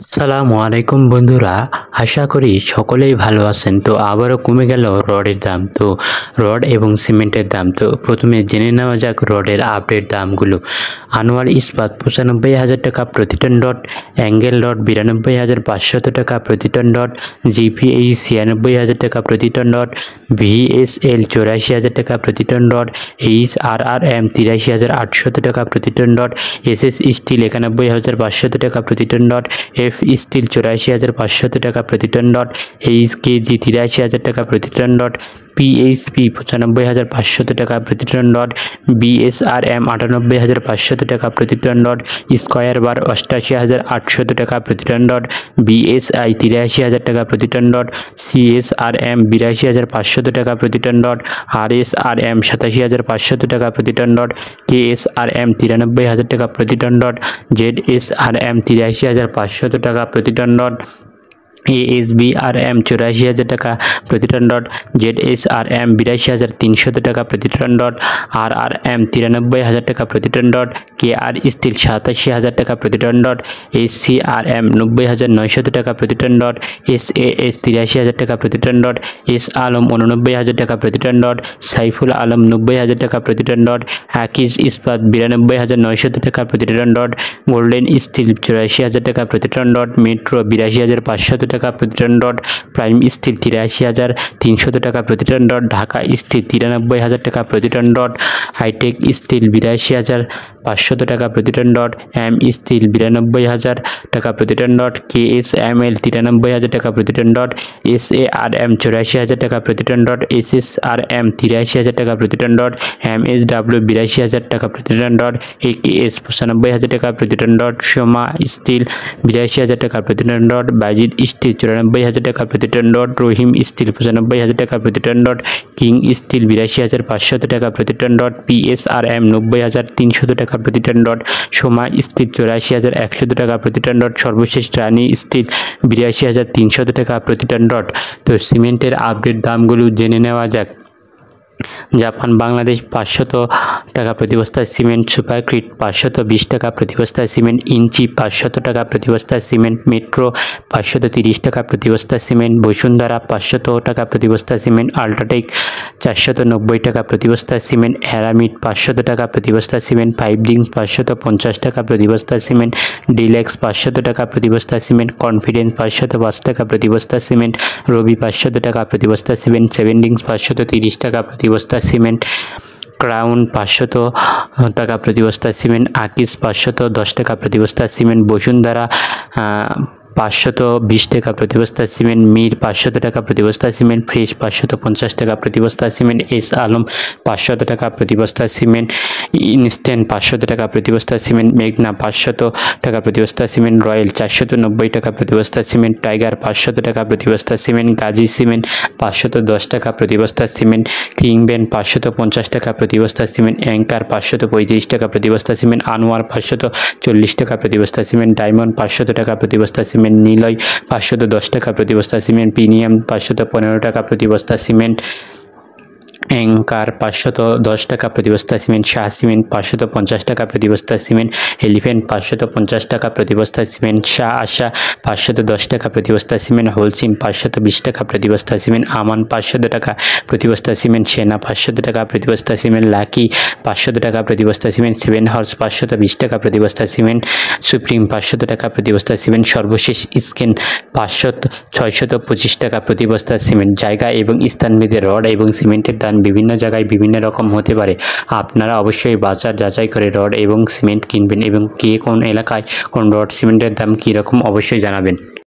আসসালামু আলাইকুম বন্ধুরা, আশা করি সকলেই ভালো আছেন। তো আবারও কমে গেল রডের দাম। তো রড এবং সিমেন্টের দাম, তো প্রথমে জেনে নেওয়া যাক রডের আপডেট দামগুলো। আনোয়ার ইস্পাত 95,000 টাকা প্রতি টন রড, অ্যাঙ্গেল রড 92,500 টাকা প্রতি টন রড, জিপিএইচ 96,000 টাকা প্রতি টন রড, ভিএসএল 84,000 টাকা প্রতি টন রড, এইচআরআরএম 83,800 টাকা প্রতি টন রড, এসএস স্টিল 91,500 টাকা প্রতি টন রড, এফ স্টিল 84,500 টাকা প্রতি টন রড, এইচকেজি 83,000 টাকা প্রতি টন রড, পিএইচপি 95,500 টাকা প্রতি টন রড, বিএসআরএম 98,500 টাকা প্রতি টন রড, স্কয়ার বার 88,800 টাকা প্রতি টন রড, বিএসআই 83,000 টাকা প্রতি টন রড, সিএসআরএম 82,500 টাকা প্রতি টন রড, আরএসআরএম 87,500 টাকা প্রতি টন রড, কেএসআরএম 93,000 টাকা প্রতি টন রড, জেডএসআরএম 83,500 টাকা প্রতি টন রড, এএসবিআরএম 84,000 টাকা প্রতি টন রড, জেডএসআরএম 82,300 টাকা প্রতি টন রড, আরআরএম 93,000 টাকা প্রতি টন রড, কেআর স্টিল 87,000 টাকা প্রতি টন রড, এসসিআরএম 90,900 টাকা প্রতি টন রড, এসএএস 83,000 টাকা প্রতি টন রড, এস আলম 89,000 টাকা প্রতি টন রড, সাইফুল আলম 90,000 টাকা প্রতি টন রড, আকিজ ইস্পাত 92,900 টাকা প্রতি টন রড, গোল্ডেন স্টিল 84,000 টাকা প্রতি টন রড, মেট্রো 82,500 টাকা প্রতি টন রড, প্রাইম স্টিল 83,300 টাকা প্রতি টন রড, ঢাকা স্টিল 93,000 টাকা প্রতি টন রড, হাইটেক স্টিল 82,500 টাকা প্রতি টন রড, এম স্টিল 92,000 টাকা প্রতি টন রড, কেএসএমএল 93,000 টাকা প্রতি টন রড, এসএআরএম 84,000 টাকা প্রতি টন রড, এসএসআরএম 83,000 টাকা প্রতি টন রড, এমএসডাব্লিউ 82,000 টাকা প্রতি টন রড, একেএস 95,000 টাকা প্রতি টন রড, সোমা স্টিল 82,000 টাকা প্রতি টন রড, বাজিদ স্টিল 94,000 টাকা প্রতি টন রড, রহিম স্টিল 95,000 টাকা প্রতি টন রড, কিং স্টিল 82,500 টাকা প্রতি টন রড, পিএসআরএম 90,300 টাকা প্রতি টন রড, সোমা স্টিল 84,100 টাকা প্রতি টন রড, সর্বশেষ রানী স্টিল 82,300 টাকা প্রতি টন রড। তো সিমেন্টের আপডেট দামগুলো জেনে নেওয়া যাক। জাপান বাংলাদেশ 500 টাকা প্রতি বস্তা সিমেন্ট, সুপারক্রিট 520 টাকা প্রতি বস্তা সিমেন্ট, ইঞ্চি 500 টাকা প্রতি বস্তা সিমেন্ট, মেট্রো 530 টাকা প্রতি বস্তা সিমেন্ট, বসুন্ধরা 500 টাকা প্রতি বস্তা সিমেন্ট, আল্ট্রাটেক 490 টাকা প্রতি বস্তা সিমেন্ট, হ্যারামিড 500 টাকা প্রতি বস্তা সিমেন্ট, ফাইভ ডিংস 550 টাকা প্রতি বস্তা সিমেন্ট, ডিলেক্স 500 টাকা প্রতি বস্তা সিমেন্ট, কনফিডেন্স 505 টাকা প্রতি বস্তা সিমেন্ট, রবি 500 টাকা প্রতি বস্তা সিমেন্ট, সেভেন ডিংস 530 টাকা প্রতি বস্তা সিমেন্ট, ক্রাউন 500 টাকা প্রতি বস্তা সিমেন্ট, আকিস 510 টাকা প্রতি বস্তা সিমেন্ট, বসুন্ধরা 520 টাকা প্রতি বস্তা সিমেন্ট, মির 500 টাকা প্রতি বস্তা সিমেন্ট, ফ্রেশ 550 টাকা প্রতি বস্তা সিমেন্ট, এস আলম 500 টাকা প্রতি বস্তা সিমেন্ট, ইনস্ট্যান্ট 500 টাকা প্রতি বস্তা সিমেন্ট, মেঘনা 500 টাকা প্রতি বস্তা সিমেন্ট, রয়্যাল 490 টাকা প্রতি বস্তা সিমেন্ট, টাইগার 500 টাকা প্রতি বস্তা সিমেন্ট, গাজী সিমেন্ট 510 টাকা প্রতি বস্তা সিমেন্ট, কিংবেন 550 টাকা প্রতি বস্তা সিমেন্ট, অ্যাঙ্কার 535 টাকা প্রতি বস্তা সিমেন্ট, আনোয়ার 540 টাকা প্রতি বস্তা সিমেন্ট, ডায়মন্ড 500 টাকা প্রতি বস্তা সিমেন্ট, নিলয় 510 টাকা প্রতি বস্তা সিমেন্ট, প্রিমিয়াম 515 টাকা প্রতি বস্তা সিমেন্ট, অ্যাঙ্কার 510 টাকা প্রতি বস্তা সিমেন্ট, শাহ সিমেন্ট 550 টাকা প্রতি বস্তা সিমেন্ট, এলিফ্যান্ট 550 টাকা প্রতি বস্তা সিমেন্ট, শাহ আশা 510 টাকা প্রতি বস্তা সিমেন্ট, হোলসিম 520 টাকা প্রতি বস্তা সিমেন্ট, আমান 500 টাকা প্রতি বস্তা সিমেন্ট, সেনা 500 টাকা প্রতি বস্তা সিমেন্ট, লাকি 500 টাকা প্রতি বস্তা সিমেন্ট, সেভেন হর্স 520 টাকা প্রতি বস্তা সিমেন্ট, সুপ্রিম 500 টাকা প্রতি বস্তা সিমেন্ট, সর্বশেষ স্ক্যান 625 টাকা প্রতি বস্তা সিমেন্ট। জায়গা এবং স্থানভেদে রড এবং সিমেন্টের দাম বিভিন্ন জায়গায় বিভিন্ন রকম হতে পারে। আপনারা অবশ্যই বাজার যাচাই করে রড এবং সিমেন্ট কিনবেন এবং কে কোন এলাকায় কোন রড সিমেন্টের দাম কী রকম অবশ্যই জানাবেন।